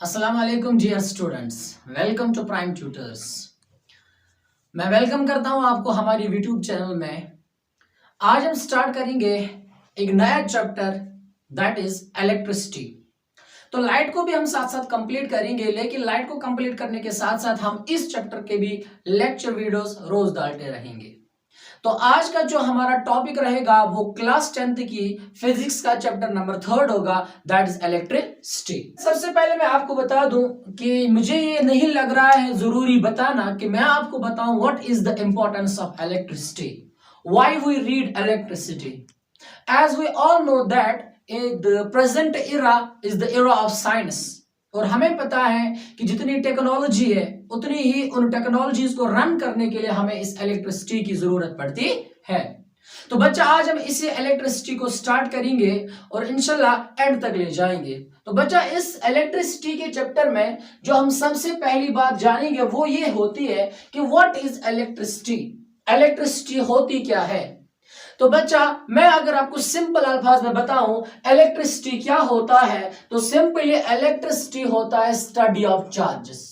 अस्सलाम वालेकुम dear students, welcome to prime tutors. मैं वेलकम करता हूं आपको हमारी यूट्यूब चैनल में। आज हम स्टार्ट करेंगे एक नया चैप्टर दैट इज इलेक्ट्रिसिटी। तो लाइट को भी हम साथ साथ कंप्लीट करेंगे, लेकिन लाइट को कंप्लीट करने के साथ साथ हम इस चैप्टर के भी लेक्चर वीडियोस रोज डालते रहेंगे। तो आज का जो हमारा टॉपिक रहेगा वो क्लास 10th की फिजिक्स का चैप्टर नंबर 3 होगा, दैट इज इलेक्ट्रिसिटी। सबसे पहले मैं आपको बता दूं कि मुझे ये नहीं लग रहा है जरूरी बताना कि मैं आपको बताऊं what is the importance of electricity, why we read electricity. As we all know that the present era is the era of science, और हमें पता है कि जितनी टेक्नोलॉजी है उतनी ही उन टेक्नोलॉजीज को रन करने के लिए हमें इस इलेक्ट्रिसिटी की जरूरत पड़ती है। तो बच्चा आज हम इसी इलेक्ट्रिसिटी को स्टार्ट करेंगे और इंशाल्लाह एंड तक ले जाएंगे। तो बच्चा इस इलेक्ट्रिसिटी के चैप्टर में जो हम सबसे पहली बात जानेंगे वो ये होती है कि व्हाट इज इलेक्ट्रिसिटी। इलेक्ट्रिसिटी होती क्या है? तो बच्चा मैं अगर आपको सिंपल अल्फाज में बताऊं इलेक्ट्रिसिटी क्या होता है, तो सिंपली इलेक्ट्रिसिटी होता है स्टडी ऑफ चार्जेस।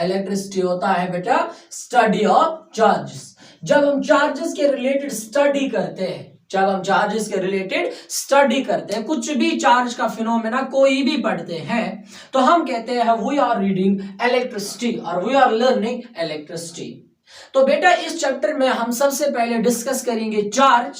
इलेक्ट्रिसिटी होता है बेटा स्टडी ऑफ चार्जेस। जब हम चार्जेस के रिलेटेड स्टडी करते हैं, जब हम चार्जेस के रिलेटेड स्टडी करते हैं, कुछ भी चार्ज का फिनोमेना कोई भी पढ़ते हैं, तो हम कहते हैं वी आर रीडिंग इलेक्ट्रिसिटी और वी आर लर्निंग इलेक्ट्रिसिटी। तो बेटा इस चैप्टर में हम सबसे पहले डिस्कस करेंगे चार्ज,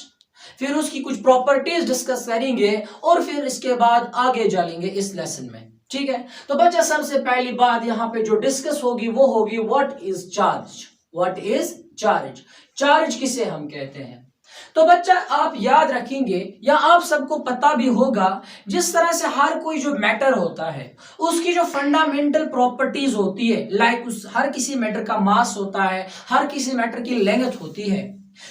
फिर उसकी कुछ प्रॉपर्टीज डिस्कस करेंगे और फिर इसके बाद आगे चलेंगे इस लेसन में। ठीक है, तो बच्चा सबसे पहली बात यहां पे जो डिस्कस होगी वो होगी what is charge. What is charge? Charge किसे हम कहते हैं? तो बच्चा आप याद रखेंगे या आप सबको पता भी होगा, जिस तरह से हर कोई जो मैटर होता है उसकी जो फंडामेंटल प्रॉपर्टीज होती है, लाइक उस हर किसी मैटर का मास होता है, हर किसी मैटर की लेंथ होती है।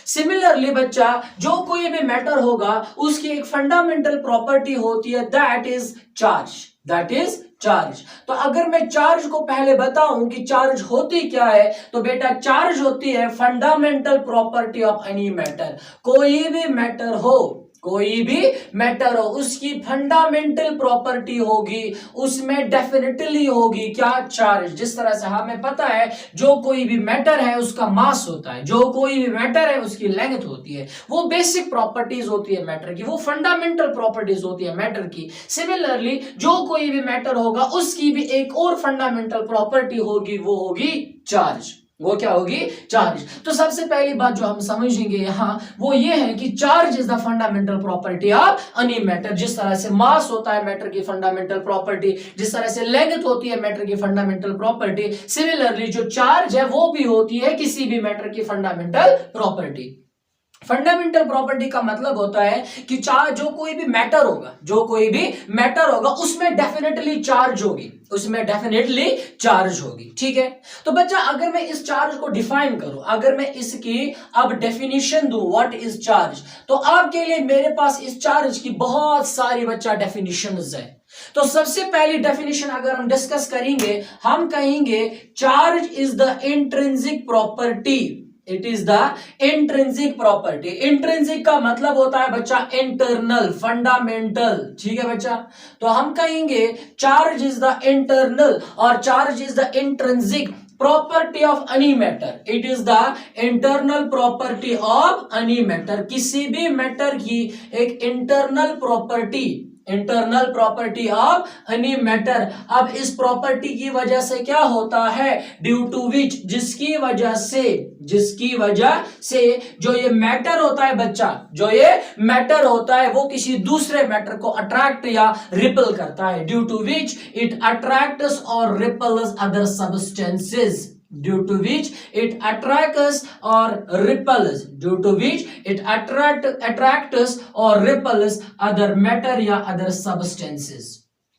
सिमिलरली बच्चा जो कोई भी मैटर होगा उसकी एक फंडामेंटल प्रॉपर्टी होती है, that is charge. That is charge. तो अगर मैं चार्ज को पहले बताऊं कि चार्ज होती क्या है, तो बेटा चार्ज होती है fundamental property of any matter. कोई भी मैटर हो, कोई भी मैटर हो, उसकी फंडामेंटल प्रॉपर्टी होगी, उसमें डेफिनेटली होगी क्या? चार्ज। जिस तरह से हमें पता है जो कोई भी मैटर है उसका मास होता है, जो कोई भी मैटर है उसकी लेंथ होती है, वो बेसिक प्रॉपर्टीज होती है मैटर की, वो फंडामेंटल प्रॉपर्टीज होती है मैटर की। सिमिलरली जो कोई भी मैटर होगा उसकी भी एक और फंडामेंटल प्रॉपर्टी होगी, वो होगी चार्ज। वो क्या होगी? चार्ज। तो सबसे पहली बात जो हम समझेंगे यहां वो ये है कि charge is the fundamental property of any matter. जिस तरह से मास होता है मैटर की फंडामेंटल प्रॉपर्टी, जिस तरह से लेंथ होती है मैटर की फंडामेंटल प्रॉपर्टी, सिमिलरली जो चार्ज है वो भी होती है किसी भी मैटर की फंडामेंटल प्रॉपर्टी। फंडामेंटल प्रॉपर्टी का मतलब होता है कि चार्ज जो कोई भी मैटर होगा, जो कोई भी मैटर होगा उसमें डेफिनेटली चार्ज होगी, उसमें डेफिनेटली चार्ज होगी। ठीक है, तो बच्चा अगर मैं इस चार्ज को डिफाइन करूं, अगर मैं इसकी अब डेफिनेशन दूं व्हाट इज चार्ज, तो आपके लिए मेरे पास इस चार्ज की बहुत सारी बच्चा डेफिनेशंस है। तो सबसे पहली डेफिनेशन अगर हम डिस्कस करेंगे, हम कहेंगे charge is the intrinsic property. It is the intrinsic property. Intrinsic का मतलब होता है बच्चा इंटरनल, फंडामेंटल। ठीक है बच्चा, तो हम कहेंगे चार्ज इज द इंटरनल और charge is the intrinsic property of any matter. It is the internal property of any matter. किसी भी मैटर की एक internal property, internal property of any matter. अब इस प्रॉपर्टी की वजह से क्या होता है? ड्यू टू विच, जिसकी वजह से जो ये मैटर होता है बच्चा, जो ये मैटर होता है वो किसी दूसरे मैटर को अट्रैक्ट या रिपल करता है। Due to which it attracts और repels other substances. Due to which it attracts or repels, due to which it attracts or repels other matter या other substances।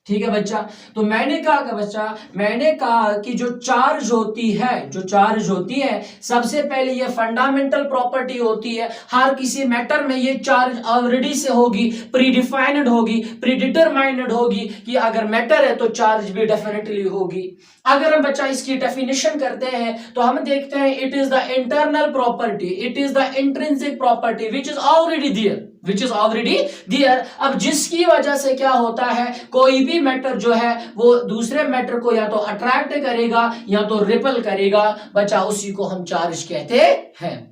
ठीक है बच्चा, तो मैंने कहा कि जो चार्ज होती है, जो चार्ज होती है सबसे पहले ये फंडामेंटल प्रॉपर्टी होती है। हर किसी मैटर में ये चार्ज ऑलरेडी से होगी, प्रीडिफाइंड होगी, प्रीडिटरमाइंड होगी कि अगर मैटर है तो चार्ज भी डेफिनेटली होगी। अगर हम बच्चा इसकी डेफिनेशन करते हैं तो हम देखते हैं it is the internal property, it is the intrinsic property which is already there. Which is already there. अब जिसकी वजह से क्या होता है, कोई भी मैटर जो है वो दूसरे मैटर को या तो अट्रैक्ट करेगा या तो रिपल करेगा बच्चा, उसी को हम चार्ज कहते हैं।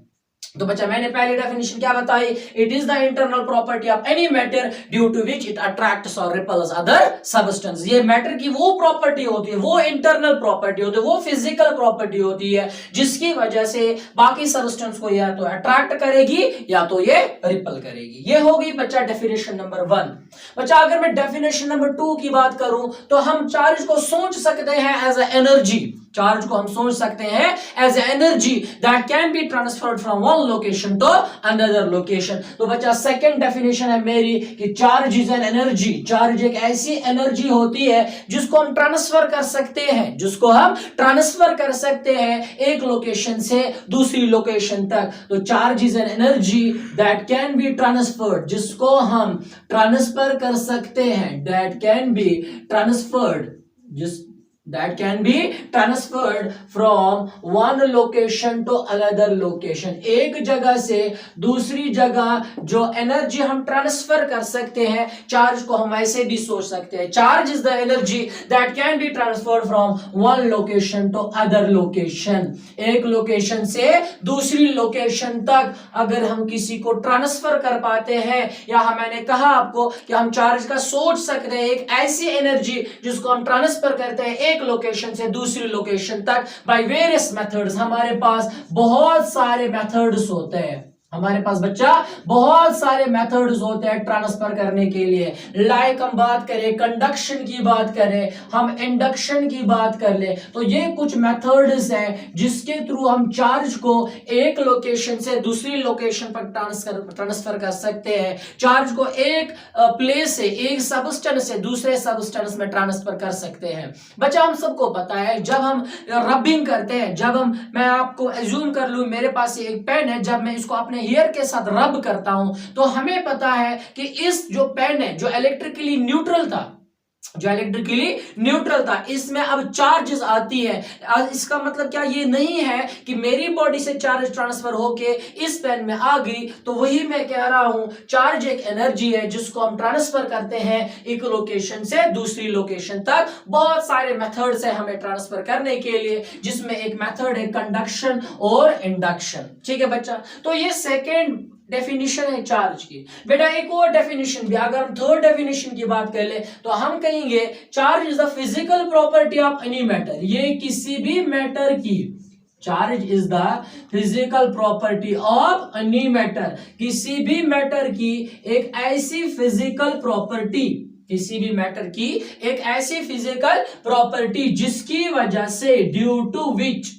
तो बच्चा मैंने पहली डेफिनेशन क्या बताई, it is the internal property of any matter due to which it attracts और रिपल्स अदर सब्सटेंस। ये मैटर की वो प्रॉपर्टी होती है, वो इंटरनल प्रॉपर्टी होती है, वो फिजिकल प्रॉपर्टी होती है जिसकी वजह से बाकी सब्सटेंस को या तो अट्रैक्ट करेगी या तो ये रिपल करेगी। ये होगी बच्चा डेफिनेशन नंबर 1। बच्चा अगर मैं डेफिनेशन नंबर 2 की बात करूं तो हम चार्ज को सोच सकते हैं एज ए एनर्जी। चार्ज को हम सोच सकते हैं as a energy that can be transferred from one location to another location. तो बच्चा सेकंड डेफिनेशन है मेरी कि charge is an energy. Charge एक ऐसी एनर्जी होती है जिसको हम ट्रांसफर कर सकते हैं, जिसको हम ट्रांसफर कर सकते हैं एक लोकेशन से दूसरी लोकेशन तक। तो charge is an energy that can be transferred, जिसको हम ट्रांसफर कर सकते हैं, that can be transferred, that can be transferred from one location to another location। एक जगह से दूसरी जगह जो एनर्जी हम ट्रांसफर कर सकते हैं, चार्ज को हम ऐसे भी सोच सकते हैं, charge is the energy that can be transferred from one location to other location. एक लोकेशन से दूसरी लोकेशन तक अगर हम किसी को ट्रांसफर कर पाते हैं, या मैंने कहा आपको कि हम चार्ज का सोच सकते हैं एक ऐसी एनर्जी जिसको हम ट्रांसफर करते हैं एक लोकेशन से दूसरी लोकेशन तक बाय वेरियस मेथड्स। हमारे पास बहुत सारे मेथड्स होते हैं, हमारे पास बच्चा बहुत सारे मेथड्स होते हैं ट्रांसफर करने के लिए। लाइक हम बात करें कंडक्शन की, बात करें हम इंडक्शन की बात कर ले, तो ये कुछ मेथड्स हैं जिसके थ्रू हम चार्ज को एक लोकेशन से दूसरी लोकेशन पर ट्रांसफर कर सकते हैं। चार्ज को एक प्लेस से, एक सबस्टेंस से दूसरे सबस्टेंस में ट्रांसफर कर सकते हैं। बच्चा हम सबको पता है जब हम रबिंग करते हैं, मैं आपको एज्यूम कर लूं मेरे पास एक पेन है, जब मैं इसको अपने हेयर के साथ रब करता हूं तो हमें पता है कि इस जो पेन है जो इलेक्ट्रिकली न्यूट्रल था, इसमें अब चार्जेस आती है। इसका मतलब क्या ये नहीं है कि मेरी बॉडी से चार्ज ट्रांसफर होके इस पेन में आ गई, तो वही मैं कह रहा हूं, चार्ज एक एनर्जी है जिसको हम ट्रांसफर करते हैं एक लोकेशन से दूसरी लोकेशन तक। बहुत सारे मेथड्स हैं हमें ट्रांसफर करने के लिए, जिसमें एक मेथड है कंडक्शन और इंडक्शन। ठीक है बच्चा, तो ये सेकेंड डेफिनेशन है चार्ज की। बेटा एक और डेफिनेशन भी, अगर हम थर्ड डेफिनेशन की बात कर ले तो हम कहेंगे charge is the physical property of any matter. ये किसी भी मैटर की, charge is the physical property of any matter, किसी भी मैटर की एक ऐसी फिजिकल प्रॉपर्टी, किसी भी मैटर की एक ऐसी फिजिकल प्रॉपर्टी जिसकी वजह से ड्यू टू विच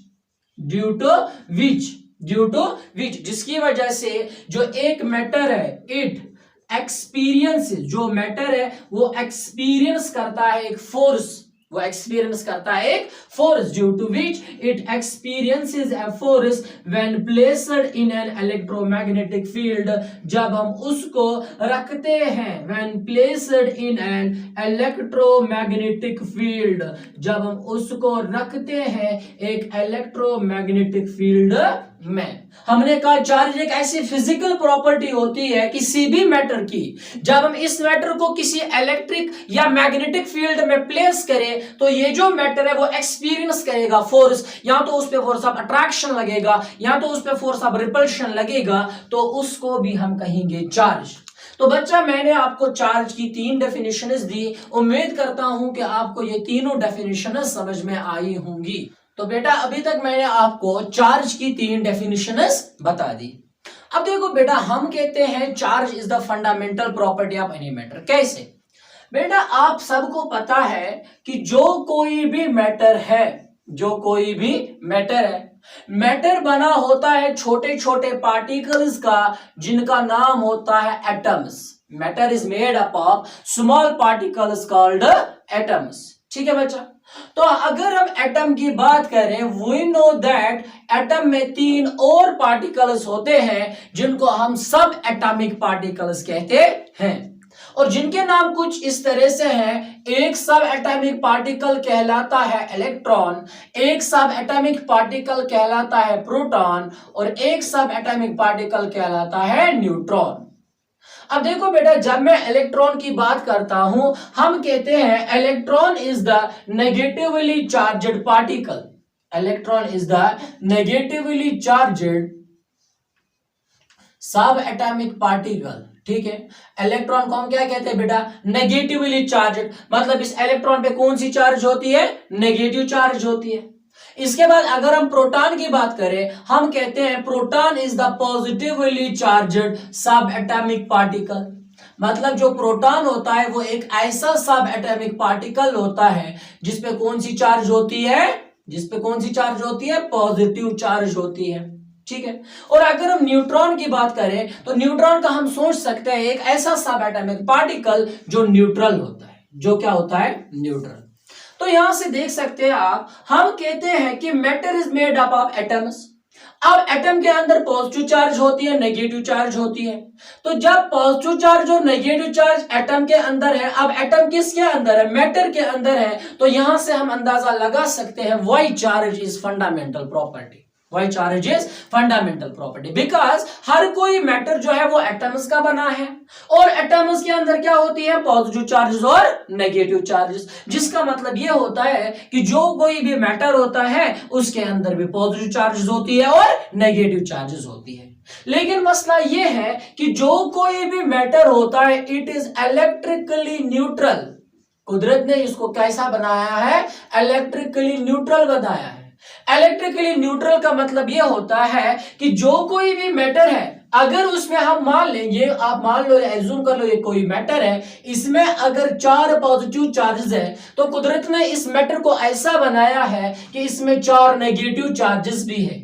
जिसकी वजह से जो एक मैटर है इट एक्सपीरियंस, जो मैटर है वो एक्सपीरियंस करता है एक force, due to which it experiences a force when placed in an electromagnetic field. जब हम उसको रखते हैं, when placed in an electromagnetic field, जब हम उसको रखते हैं एक इलेक्ट्रोमैग्नेटिक फील्ड में। हमने कहा चार्ज एक ऐसी फिजिकल प्रॉपर्टी होती है किसी भी मैटर की, जब हम इस मैटर को किसी इलेक्ट्रिक या मैग्नेटिक फील्ड में प्लेस करें तो ये जो मैटर है वो एक्सपीरियंस करेगा फोर्स, या तो उस पे फोर्स ऑफ अट्रैक्शन लगेगा या तो उस पे फोर्स ऑफ रिपल्शन लगेगा, तो उसको भी हम कहेंगे चार्ज। तो बच्चा मैंने आपको चार्ज की 3 डेफिनेशंस दी, उम्मीद करता हूं कि आपको ये तीनों डेफिनेशंस समझ में आई होंगी। तो बेटा अभी तक मैंने आपको चार्ज की 3 डेफिनेशंस बता दी। अब देखो बेटा, हम कहते हैं charge is the fundamental property of any matter. कैसे? बेटा आप सबको पता है कि जो कोई भी मैटर है, मैटर बना होता है छोटे छोटे पार्टिकल्स का, जिनका नाम होता है atoms. Matter is made up of small particles called atoms. ठीक है बच्चा, तो अगर हम एटम की बात करें, वी नो दैट एटम में 3 और पार्टिकल्स होते हैं जिनको हम सब एटॉमिक पार्टिकल्स कहते हैं, और जिनके नाम कुछ इस तरह से हैं। एक सब एटॉमिक पार्टिकल कहलाता है इलेक्ट्रॉन, एक सब एटॉमिक पार्टिकल कहलाता है प्रोटॉन, और एक सब एटॉमिक पार्टिकल कहलाता है न्यूट्रॉन। अब देखो बेटा, जब मैं इलेक्ट्रॉन की बात करता हूं, हम कहते हैं electron is the negatively charged particle. Electron is the negatively charged सब एटॉमिक पार्टिकल। ठीक है, इलेक्ट्रॉन को हम क्या कहते हैं बेटा? Negatively charged. मतलब इस इलेक्ट्रॉन पे कौन सी चार्ज होती है? नेगेटिव चार्ज होती है। इसके बाद अगर हम प्रोटॉन की बात करें, हम कहते हैं proton is the positively charged सब एटॉमिक पार्टिकल। मतलब जो प्रोटॉन होता है वो एक ऐसा सब एटॉमिक पार्टिकल होता है जिसपे कौन सी चार्ज होती है? जिसपे कौन सी चार्ज होती है? पॉजिटिव चार्ज होती है। ठीक है। और अगर हम न्यूट्रॉन की बात करें तो न्यूट्रॉन का हम सोच सकते हैं एक ऐसा सब एटॉमिक पार्टिकल जो न्यूट्रल होता है। जो क्या होता है? न्यूट्रल। तो यहां से देख सकते हैं आप, हम कहते हैं कि matter is made up of atoms. अब एटम के अंदर पॉजिटिव चार्ज होती है, नेगेटिव चार्ज होती है। तो जब पॉजिटिव चार्ज और नेगेटिव चार्ज एटम के अंदर है, अब एटम किसके अंदर है? मैटर के अंदर है। तो यहां से हम अंदाजा लगा सकते हैं why charge is fundamental property. Why charge is fundamental property? Because हर कोई मैटर जो है वो एटम्स का बना है और एटम्स के अंदर क्या होती है? पॉजिटिव चार्जेस और नेगेटिव चार्जेस। जिसका मतलब ये होता है कि जो कोई भी मैटर होता है उसके अंदर भी पॉजिटिव चार्जेस होती है और नेगेटिव चार्जेस होती है। लेकिन मसला ये है कि जो कोई भी मैटर होता है इट इज इलेक्ट्रिकली न्यूट्रल। कुदरत ने इसको कैसा बनाया है? इलेक्ट्रिकली न्यूट्रल बनाया है। इलेक्ट्रिकली न्यूट्रल का मतलब यह होता है कि जो कोई भी मैटर है, अगर उसमें हम मान लें, ये आप मान लो, एज्यूम कर लो ये कोई मैटर है, इसमें अगर 4 पॉजिटिव चार्जेस है तो कुदरत ने इस मैटर को ऐसा बनाया है कि इसमें 4 नेगेटिव चार्जेस भी है।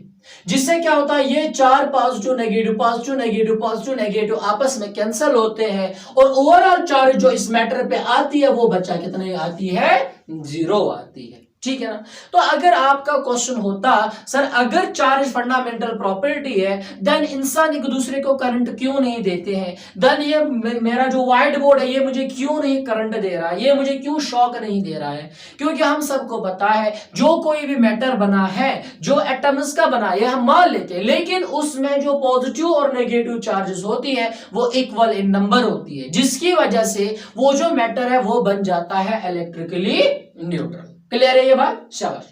जिससे क्या होता है? ये 4 positive negative positive negative positive negative आपस में कैंसिल होते हैं और ओवरऑल चार्ज जो इस मैटर पे आती है वो बच्चा कितने आती है? 0 आती है। ठीक है ना। तो अगर आपका क्वेश्चन होता सर अगर चार्ज फंडामेंटल प्रॉपर्टी है देन इंसान एक दूसरे को करंट क्यों नहीं देते हैं? देन ये मेरा जो व्हाइट बोर्ड है ये मुझे क्यों नहीं करंट दे रहा है? ये मुझे क्यों शॉक नहीं दे रहा है? क्योंकि हम सबको पता है जो कोई भी मैटर बना है, जो एटम्स का बना है, हम मान लेते हैं, लेकिन उसमें जो पॉजिटिव और नेगेटिव चार्जेस होती है वो इक्वल इन नंबर होती है, जिसकी वजह से वो जो मैटर है वो बन जाता है इलेक्ट्रिकली न्यूट्रल। क्लियर है ये बात? शाबाश।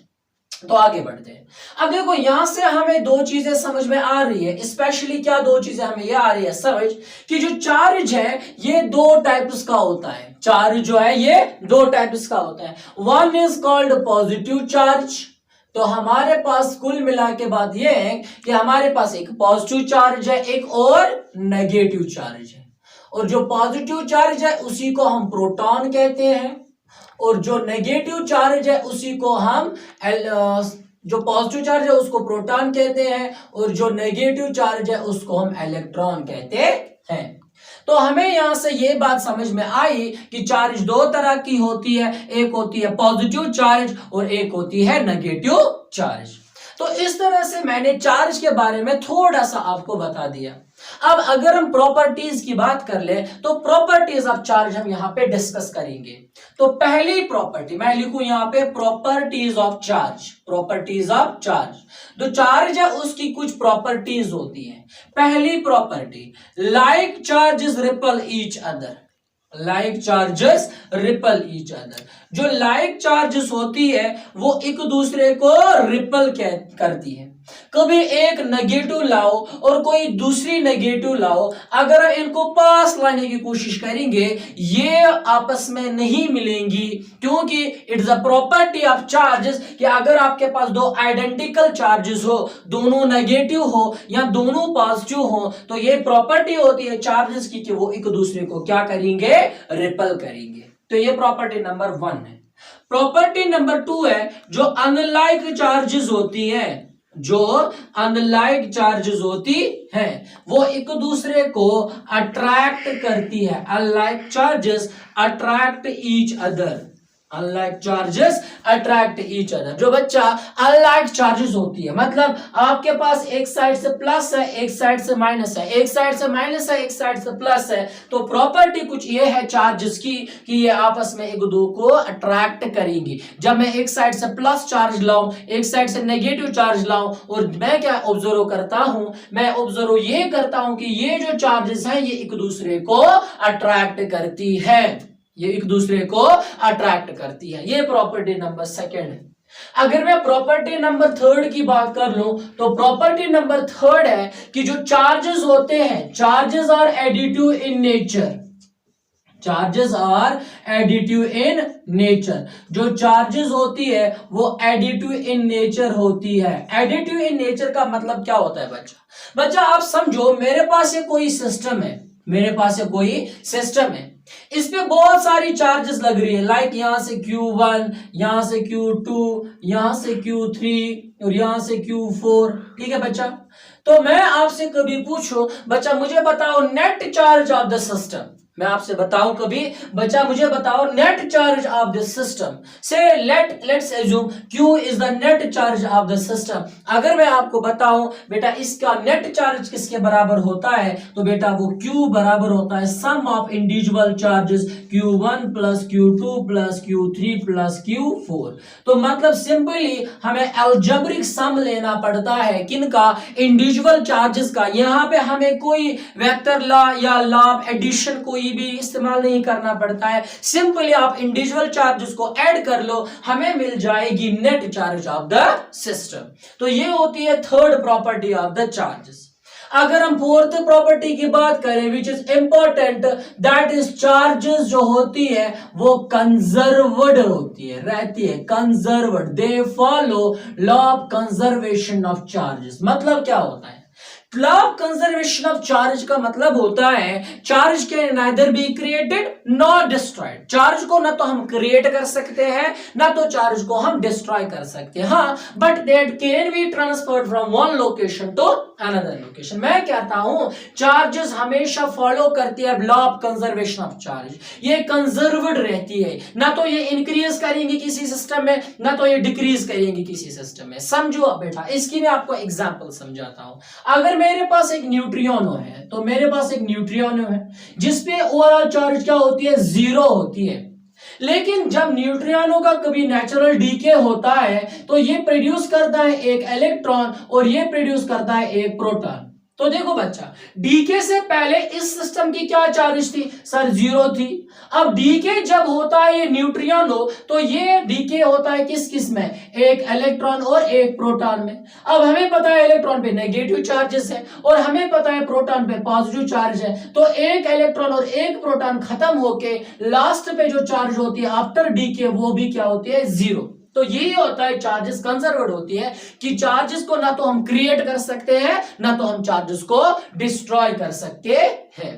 तो आगे बढ़ते हैं। अब देखो यहां से हमें 2 चीजें समझ में आ रही है, स्पेशली क्या 2 चीजें हमें ये आ रही है समझ कि जो चार्ज है ये 2 टाइप्स का होता है। चार्ज जो है ये 2 टाइप्स का होता है। One is called positive charge. तो हमारे पास कुल मिला के बात ये है कि हमारे पास एक पॉजिटिव चार्ज है, एक और नेगेटिव चार्ज है। और जो पॉजिटिव चार्ज है उसी को हम प्रोटॉन कहते हैं और जो नेगेटिव चार्ज है उसी को हम जो पॉजिटिव चार्ज है उसको प्रोटॉन कहते हैं और जो नेगेटिव चार्ज है उसको हम इलेक्ट्रॉन कहते हैं। तो हमें यहां से ये बात समझ में आई कि चार्ज 2 तरह की होती है, एक होती है पॉजिटिव चार्ज और एक होती है नेगेटिव चार्ज। तो इस तरह से मैंने चार्ज के बारे में थोड़ा सा आपको बता दिया। अब अगर हम प्रॉपर्टीज की बात कर ले तो प्रॉपर्टीज ऑफ चार्ज हम यहां पे डिस्कस करेंगे। तो पहली प्रॉपर्टी मैं लिखूं यहां पे properties of charge. Properties of charge, जो चार्ज है उसकी कुछ प्रॉपर्टीज होती हैं। पहली property, like charges repel each other. Like charges repel each other. जो लाइक चार्जेस होती है वो एक दूसरे को रिपल करती है। कभी एक नेगेटिव लाओ और कोई दूसरी नेगेटिव लाओ, अगर इनको पास लाने की कोशिश करेंगे ये आपस में नहीं मिलेंगी, क्योंकि it's a property of charges कि अगर आपके पास 2 आइडेंटिकल चार्जेस हो, दोनों नेगेटिव हो या दोनों पॉजिटिव हो, तो ये प्रॉपर्टी होती है चार्जेस की कि वो एक दूसरे को क्या करेंगे? रिपल करेंगे। तो ये प्रॉपर्टी नंबर 1 है। प्रॉपर्टी नंबर 2 है जो अनलाइक चार्जेस होती है। जो अनलाइक चार्जेस होती है वो एक दूसरे को अट्रैक्ट करती है। Unlike charges attract each other. Unlike charges attract each other. जो बच्चा अनलाइक चार्जेस होती है, मतलब आपके पास एक साइड से प्लस है, एक साइड से माइनस है, एक साइड से माइनस है, एक साइड से प्लस है, तो प्रॉपर्टी कुछ ये है चार्जेस की कि ये आपस में एक दो को अट्रैक्ट करेंगी। जब मैं एक साइड से प्लस चार्ज लाऊं, एक साइड से नेगेटिव चार्ज लाऊं, और मैं क्या ऑब्जर्व करता हूं, मैं ऑब्जर्व ये करता हूं कि ये जो चार्जेस हैं ये एक दूसरे को अट्रैक्ट करती है, ये एक दूसरे को अट्रैक्ट करती है। ये प्रॉपर्टी नंबर सेकंड है। अगर मैं प्रॉपर्टी नंबर थर्ड की बात कर लूं तो प्रॉपर्टी नंबर थर्ड है कि जो चार्जेस होते हैं, charges are additive in nature, charges are additive in nature. जो चार्जेस होती है वो एडिटिव इन नेचर होती है। एडिटिव इन नेचर का मतलब क्या होता है बच्चा आप समझो, मेरे पास ये कोई सिस्टम है, मेरे पास ये कोई सिस्टम है, इस पे बहुत सारी चार्जेस लग रही है, लाइक यहां से Q1, यहां से Q2, यहां से Q3 और यहां से Q4। ठीक है बच्चा, तो मैं आपसे कभी पूछो बच्चा मुझे बताओ net charge of the system, मैं आपसे बताऊं कभी बच्चा मुझे बताओ net charge of the system, say let's assume Q is the net charge of the system. अगर मैं आपको बताऊं बेटा इसका नेट चार्ज किसके बराबर होता है, तो बेटा वो Q बराबर होता है sum of individual charges Q1 plus Q2 plus Q3 plus Q4। तो मतलब सिंपली हमें अलजेब्रिक सम लेना पड़ता है किनका, इंडिविजुअल चार्जेस का। यहां पे हमें कोई वेक्टर लॉ या लॉ ऑफ एडिशन कोई भी इस्तेमाल नहीं करना पड़ता है, सिंपली आप इंडिविजुअल चार्जेस को ऐड कर लो, हमें मिल जाएगी net charge of the system. तो ये होती है third property of the charges. अगर हम फोर्थ प्रॉपर्टी की बात करें which is important, that is charges जो होती है वो कंजर्व्ड होती है, रहती है conserved, they follow law of conservation of charges. मतलब क्या होता है, law of conservation of charge का मतलब होता है charge can neither be created nor destroyed. Charge को ना तो हम क्रिएट कर सकते हैं ना तो चार्ज को हम डिस्ट्रॉय कर सकते हैं, हाँ, but that can be transferred from one location to another location. मैं कहता हूं चार्जेस हमेशा फॉलो करती है law of conservation of charge, ये कंजर्व्ड रहती है, ना तो ये इंक्रीज करेंगी किसी सिस्टम में ना तो ये डिक्रीज करेंगी किसी सिस्टम में। समझो बेटा, इसकी मैं आपको एग्जांपल समझाता हूं। अगर मेरे पास एक न्यूट्रिनो है, तो मेरे पास एक न्यूट्रिनो है जिसपे ओवरऑल चार्ज क्या होती है, 0 होती है, लेकिन जब न्यूट्रिनो का कभी नेचुरल डीके होता है तो ये प्रोड्यूस करता है एक इलेक्ट्रॉन और ये प्रोड्यूस करता है एक प्रोटॉन। तो देखो बच्चा, डीके से पहले इस सिस्टम की क्या चार्ज थी सर, 0 थी। अब डीके जब होता है ये न्यूट्रिनो, तो ये डीके होता है किस किस में, एक इलेक्ट्रॉन और एक प्रोटॉन में। अब हमें पता है इलेक्ट्रॉन पे नेगेटिव चार्जेस है और हमें पता है प्रोटॉन पे पॉजिटिव चार्ज है, तो एक इलेक्ट्रॉन और एक प्रोटॉन खत्म होके लास्ट पे जो चार्ज होती है आफ्टर डीके वो भी क्या होती है, 0। तो यही होता है चार्जेस कंजर्व्ड होती है कि चार्जेस को ना तो हम क्रिएट कर सकते हैं ना तो हम चार्जेस को डिस्ट्रॉय कर सकते हैं।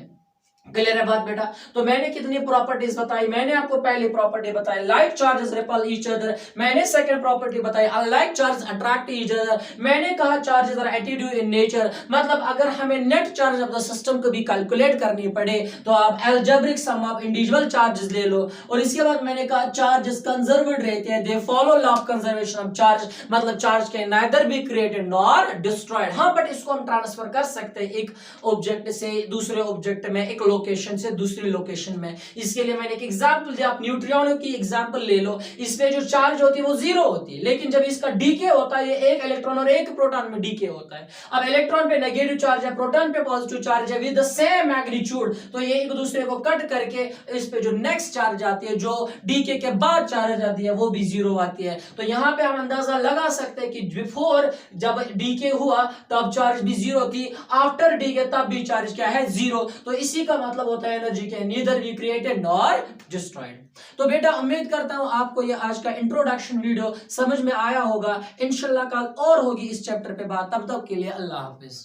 क्लियर है बात बेटा? तो मैंने कितनी प्रॉपर्टीज बताई, मैंने आपको पहली प्रॉपर्टी बताई like charges repel each other, मैंने सेकंड प्रॉपर्टी बताई unlike charge attract each other, मैंने कहा charges are additive in nature. मतलब अगर हमें net charge of the system को भी कैलकुलेट करनी पड़े तो आप algebraic sum of individual charges ले लो। और इसके बाद मैंने कहा चार्जेस कंजर्व्ड रहते हैं, they follow law of conservation of charge, मतलब charge can neither be created nor destroyed. हाँ, बट इसको हम ट्रांसफर कर सकते हैं एक ऑब्जेक्ट से दूसरे ऑब्जेक्ट में, एक लोकेशन से दूसरी लोकेशन में। इसके लिए मैंने एक एग्जांपल दिया, आप न्यूट्रिनो की एग्जांपल ले लो। इसमें जो चार्ज होती है वो 0 होती है, लेकिन जब इसका डीके होता है ये एक इलेक्ट्रॉन और एक प्रोटॉन में डीके होता है। अब इलेक्ट्रॉन पे नेगेटिव चार्ज है, प्रोटॉन पे पॉजिटिव चार्ज है विद द सेम मैग्नीट्यूड, तो ये एक दूसरे को कट करके इस पे जो नेक्स्ट चार्ज आती है, जो डीके के बाद चार्ज आती है, वो भी 0 आती है। तो यहां पे हम अंदाजा लगा सकते हैं कि बिफोर जब डीके हुआ तब चार्ज भी 0 थी, आफ्टर डीके तब भी चार्ज क्या है, 0। तो इसी का मतलब होता है energy can neither be created nor destroyed. तो बेटा उम्मीद करता हूं आपको ये आज का इंट्रोडक्शन वीडियो समझ में आया होगा। इंशाल्लाह कल और होगी इस चैप्टर पे बात, तब तक के लिए अल्लाह हाफिज।